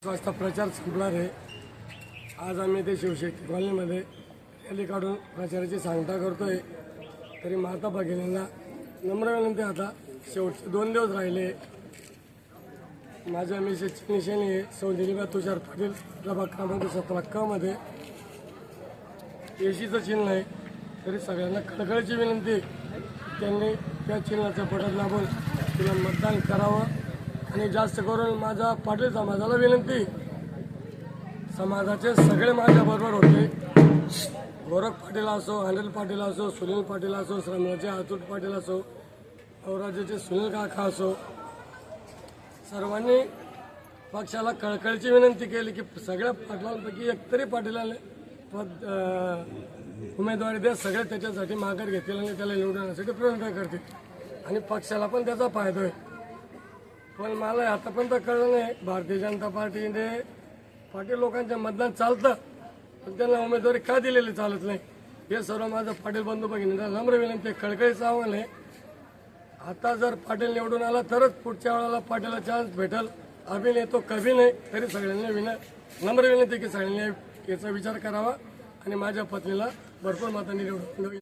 वाजता प्रचार संपणार आहे। आज आम्ही ते शिवशक्ती कॉलनीमध्ये रॅली काढून प्रचाराची सांगता करतोय। तरी माता भगिनींना नम्र विनंती, आता शेवटचे 2 दिवस राहिले। माझ्या मिसेसची निशाणी आहे सौदिलीबा तुषार पाटील, प्रभाग क्रमांक 17 मध्ये येशीचं चिन्ह आहे। तरी सगळ्यांना कळकळीची विनंती, त्यांनी त्या चिन्हाचं बटन दाबून तिला मतदान करावं। आणि जास्त करून माझा पाटील समाजाला विनंती, समाजाचे सगळे माझ्याबरोबर होते। गोरख पाटील असो, अनिल पाटील असो, सुनील पाटील असो, श्रमणाचे अतुल पाटील असो, औराज्याचे सुनील काका असो, सर्वांनी पक्षाला कळकळीची विनंती केली की सगळ्या पाटलांपैकी एकतरी पाटीलाने उमेदवारी द्या। सगळे त्याच्यासाठी माघार घेतील आणि त्याला निवडून आणण्यासाठी प्रयत्न करतील आणि पक्षाला पण त्याचा फायदा होईल। पण मला आतापर्यंत कळलं नाही, भारतीय जनता पार्टीने पाटील लोकांचे मतदान चालतं पण त्यांना उमेदवारी का दिलेली चालत नाही, हे सर्व माझं पाटील बंधू भगिनींना नम्र विनंती, कळकळीचं आव्हान आहे। आता जर पाटील निवडून आला तरच पुढच्या वेळेला पाटीलला चान्स भेटल। अभि नाही तो कभी नाही। तरी सगळ्यांनी नम्र विनंती की सगळ्यांनी याचा विचार करावा आणि माझ्या पत्नीला भरपूर मतांनी निवडून